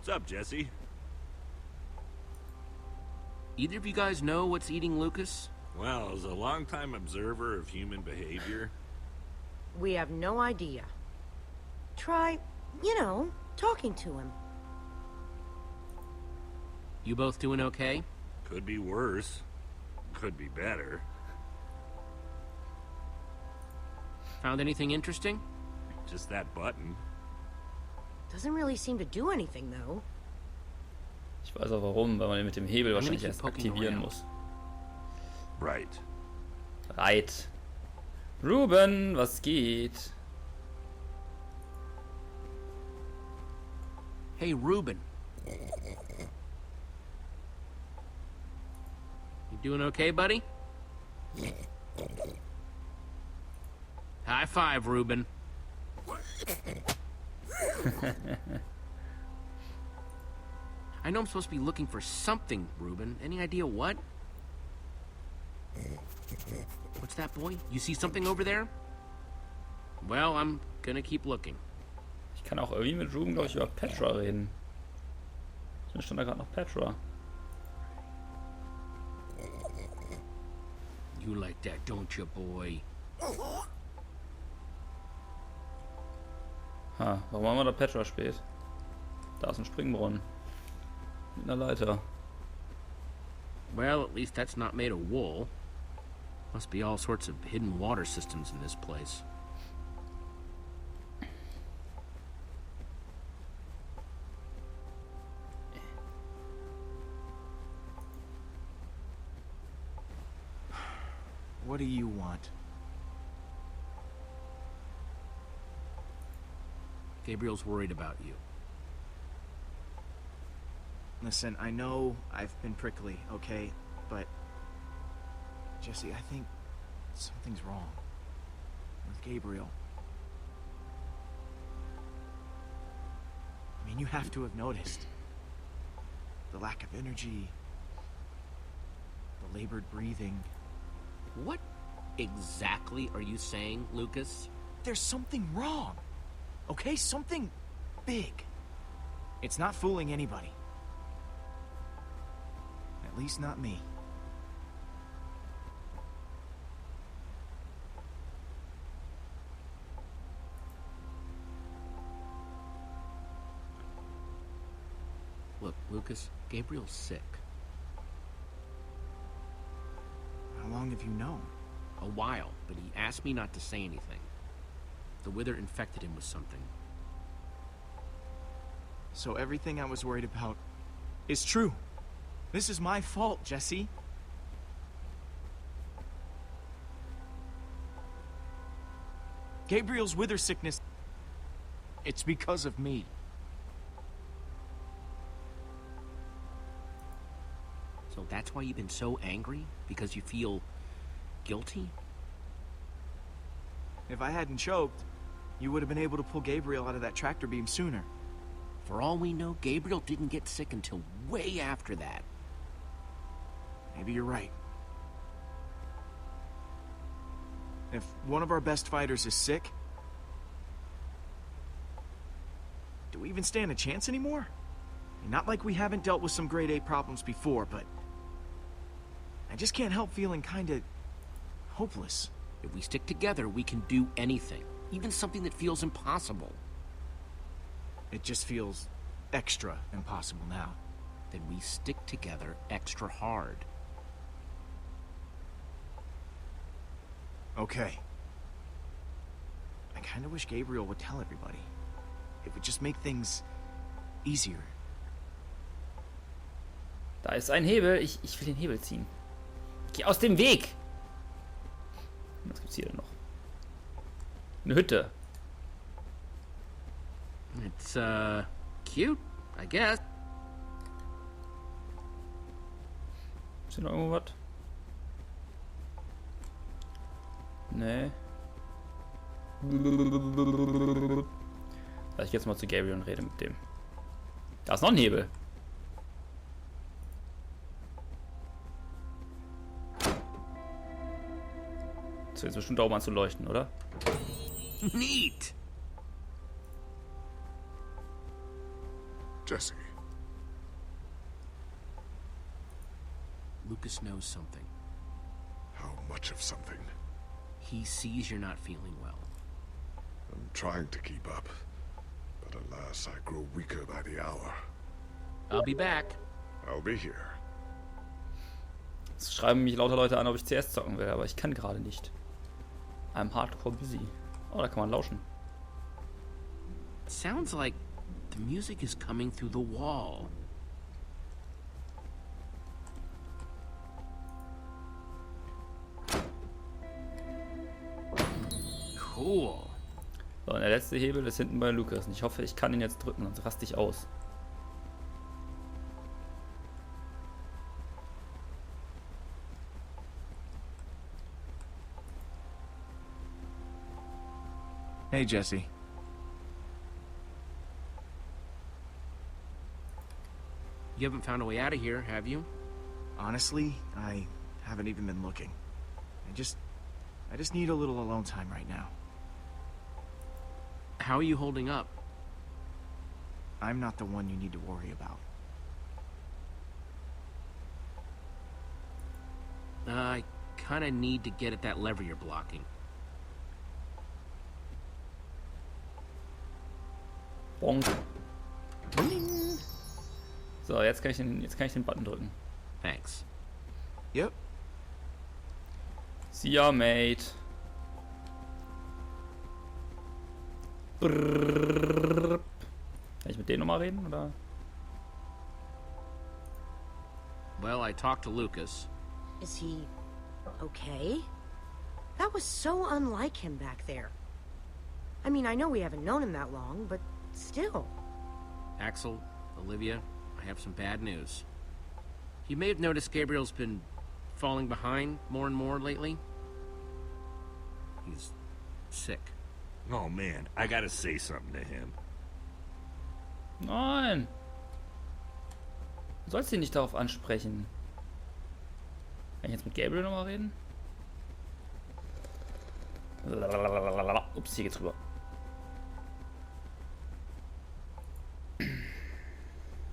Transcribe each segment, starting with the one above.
What's up, Jesse? Either of you guys know what's eating Lucas? Well, as a longtime observer of human behavior... We have no idea. Try, talking to him. You both doing okay? Could be worse. Could be better. Found anything interesting? Just that button. Doesn't really seem to do anything, though. Ich weiß auch warum, weil man den mit dem Hebel wahrscheinlich erst aktivieren muss. Right. Right. Ruben, was geht? Hey, Ruben. You doing okay, buddy? High five, Ruben. I know I'm supposed to be looking for something, Ruben. Any idea what? What's that, boy? You see something over there? Well, I'm gonna keep looking. Ich kann auch irgendwie mit Ruben, glaube ich, über Petra reden. Dann stand da gerade noch Petra. You like that, don't you, boy? Ha, warum haben wir da Petra spät? Da ist ein Springbrunnen. Mit einer Leiter. Well, at least that's not made of wool. Must be all sorts of hidden water systems in this place. What do you want? Gabriel's worried about you. Listen, I know I've been prickly, okay? But... Jesse, I think something's wrong with Gabriel. I mean, you have to have noticed. The lack of energy. The labored breathing. What exactly are you saying, Lucas? There's something wrong. Okay? Something big. It's not fooling anybody. At least not me. Look, Lucas, Gabriel's sick. How long have you known? A while, but he asked me not to say anything. The wither infected him with something. So everything I was worried about is true. This is my fault, Jesse. Gabriel's wither sickness, it's because of me. So that's why you've been so angry? Because you feel guilty? If I hadn't choked, you would have been able to pull Gabriel out of that tractor beam sooner. For all we know, Gabriel didn't get sick until way after that. Maybe you're right. If one of our best fighters is sick, do we even stand a chance anymore? I mean, not like we haven't dealt with some grade A problems before, but I just can't help feeling kinda hopeless. If we stick together, we can do anything. Even something that feels impossible. It just feels extra impossible now. Then we stick together extra hard. Okay. I kinda wish Gabriel would tell everybody. It would just make things easier. Da ist ein Hebel. Ich will den Hebel ziehen. Geh aus dem Weg! Was gibt's hier denn noch? Eine Hütte. It's, cute, I guess. Ist hier noch irgendwo was? Nee. Ich gehe jetzt mal zu Gabriel und rede mit dem. Da ist noch ein Hebel. So, jetzt bestimmt auch mal zu leuchten, oder? Neat! Jesse, Lucas knows something. How much of something? He sees you're not feeling well. I'm trying to keep up, but alas, I grow weaker by the hour. I'll be back. I'll be here. Es schreiben mich lauter Leute an, ob ich CS zocken will, aber ich kann gerade nicht. I'm hardcore busy. Oh, da kann man lauschen. Sounds like the music is coming through the wall. Cool. So, und der letzte Hebel ist hinten bei Lucas. Und ich hoffe, ich kann ihn jetzt drücken, sonst raste ich aus. Hey, Jesse. You haven't found a way out of here, have you? Honestly, I haven't even been looking. I just need a little alone time right now. How are you holding up? I'm not the one you need to worry about. I kinda need to get at that lever you're blocking. Bonk. So, jetzt kann ich den Button drücken. Thanks. Yep. See ya, mate. Brrrr. Kann ich mit denen nochmal reden, oder? Well, I talked to Lucas. Is he okay? That was so unlike him back there. I mean, I know we haven't known him that long, but still. Axel, Olivia, I have some bad news. You may have noticed Gabriel's been falling behind more and more lately. He's sick. Oh man, I gotta say something to him. Nein! Du sollst ihn nicht darauf ansprechen. Kann ich jetzt mit Gabriel nochmal reden? Ups, hier geht's rüber.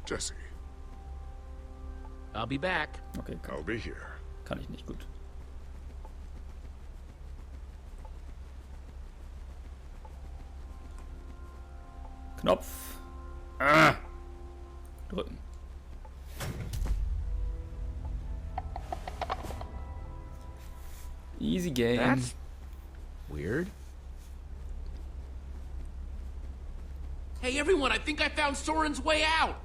Jesse, I'll be back. Okay, I'll be here. kann ich nicht, gut. Knopf. Ah. Drücken. Easy game. That's weird. Hey everyone, I think I found Soren's way out!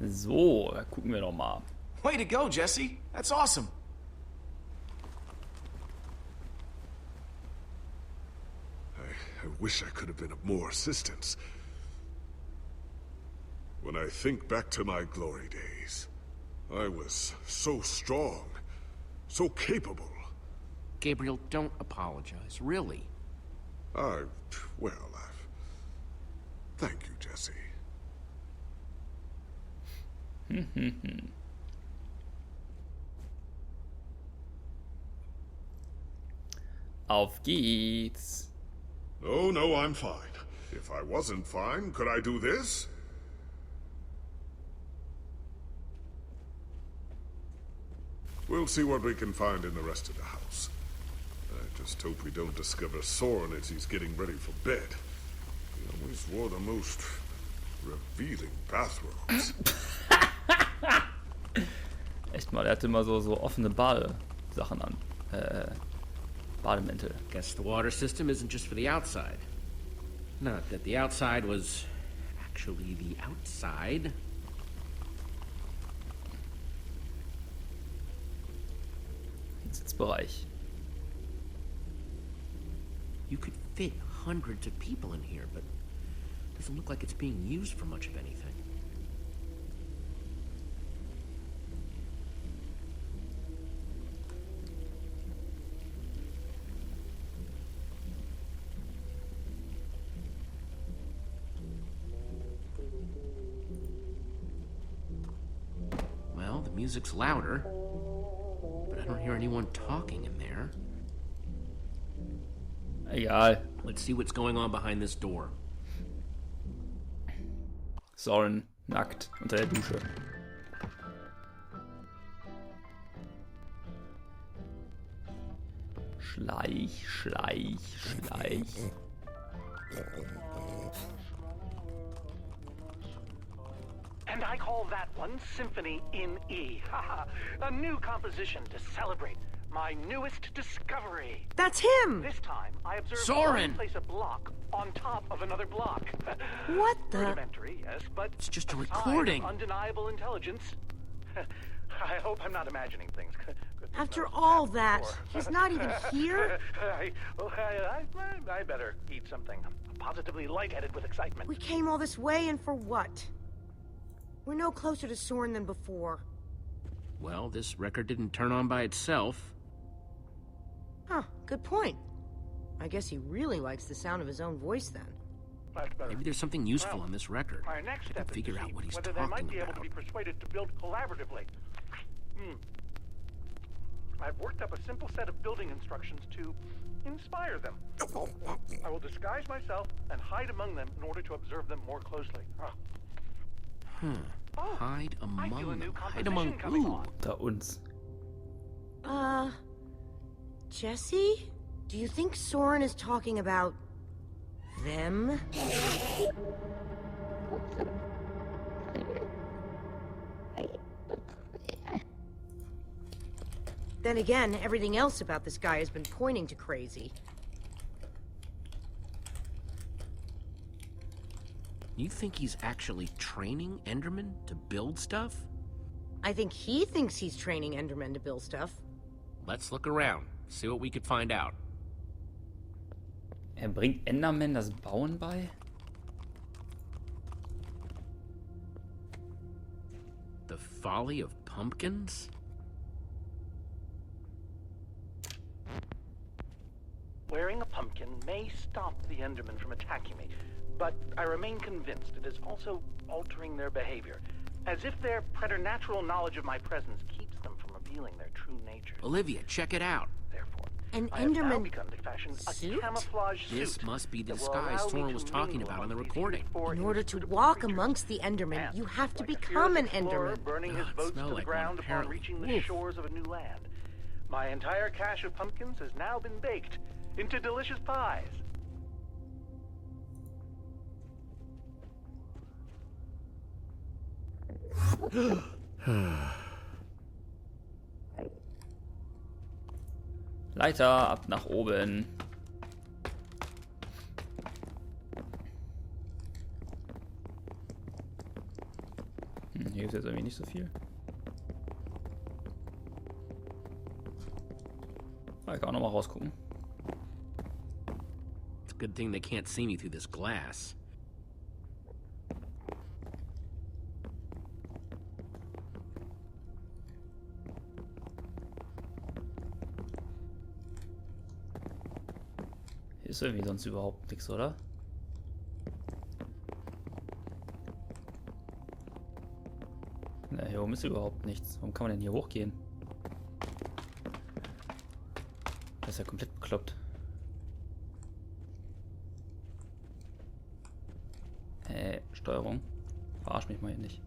So, da gucken wir doch mal. Way to go, Jesse. That's awesome. I wish I could have been of more assistance. When I think back to my glory days, I was so strong, so capable. Gabriel, don't apologize, really. Thank you, Jesse. Auf geht's. No, I'm fine. If I wasn't fine, could I do this? We'll see what we can find in the rest of the house. I just hope we don't discover Soren as he's getting ready for bed. He always wore the most revealing bathrobes. Echt mal, er hatte immer so offene Badesachen an. Bademäntel. Guess the water system isn't just for the outside. Not that the outside was actually the outside. Sitzbereich. You could fit hundreds of people in here, but it doesn't look like it's being used for much of anything. Well, the music's louder, but I don't hear anyone talking in there. Egal. Let's see what's going on behind this door. Soren nackt unter der Dusche. Schleich, schleich, schleich. And I call that one Symphony in E. A new composition to celebrate my newest discovery. That's him! This time, I observed Soren! place a block on top of another block. What the? Rudimentary, yes, but It's just a sign of recording. Undeniable intelligence. I hope I'm not imagining things. After all that, he's not even here? I better eat something. I'm positively lightheaded with excitement. We came all this way, and for what? We're no closer to Soren than before. Well, this record didn't turn on by itself. Huh, good point. I guess he really likes the sound of his own voice then. Much better. Maybe there's something useful on this record. My next I can step is figure to out see what he's whether they might talking be able to about. be persuaded to build collaboratively. I've worked up a simple set of building instructions to inspire them. I will disguise myself and hide among them in order to observe them more closely. Oh, Hide I among feel a new them. Hide composition among coming who? on. Unter uns. Jesse? Do you think Soren is talking about them? Then again, everything else about this guy has been pointing to crazy. You think he's actually training Endermen to build stuff? I think he thinks he's training Endermen to build stuff. Let's look around, see what we could find out. Bringt Enderman das Bauen bei? The folly of pumpkins? Wearing a pumpkin may stop the Endermen from attacking me, but I remain convinced it is also altering their behavior, as if their preternatural knowledge of my presence keeps them from revealing their true nature. Olivia, check it out. Therefore, An I have now Enderman begun to fashion a suit? camouflage suit. This must be the that will disguise allow me Soren was to talking mingle about on the among these recording. four In order to indisputable walk creatures. amongst the Endermen, And, you have to like a become an fearless explorer Enderman. burning his Ugh, boats smell to the like ground one, upon apparently. reaching the Woof. shores of a new land. My entire cache of pumpkins has now been baked into delicious pies. Leiter, ab nach oben. Hier ist jetzt irgendwie nicht so viel. Ich kann auch noch mal rausgucken. It's a good thing they can't see me through this glass. Hier ist irgendwie sonst überhaupt nichts, oder? Na, hier oben ist überhaupt nichts. Warum kann man denn hier hochgehen? Das ist ja komplett bekloppt. Steuerung. Verarsch mich mal hier nicht.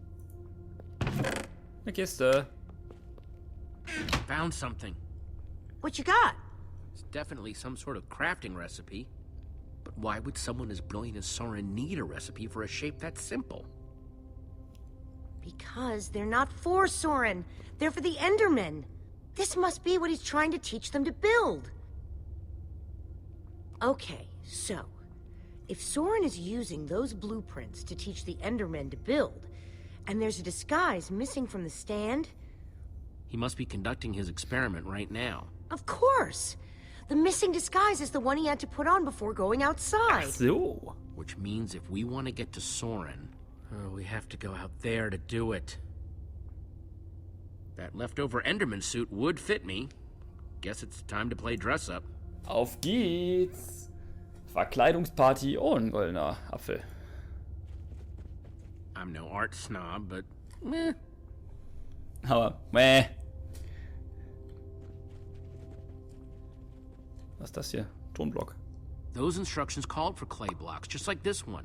Eine Kiste. Found something. What you got? It's definitely some sort of crafting recipe. But why would someone as brilliant as Soren need a recipe for a shape that simple? Because they're not for Soren. They're for the Endermen. This must be what he's trying to teach them to build. Okay, so if Soren is using those blueprints to teach the Endermen to build, and there's a disguise missing from the stand, He must be conducting his experiment right now. of course. The missing disguise is the one he had to put on before going outside. So. Which means if we want to get to Soren, we have to go out there to do it. That leftover Enderman suit would fit me. Guess it's time to play dress up. Auf geht's. Verkleidungsparty. Oh, ein goldener Apfel. I'm no art snob, but meh. Aber, meh. Was ist das hier? Tonblock. Those instructions called for clay blocks, just like this one.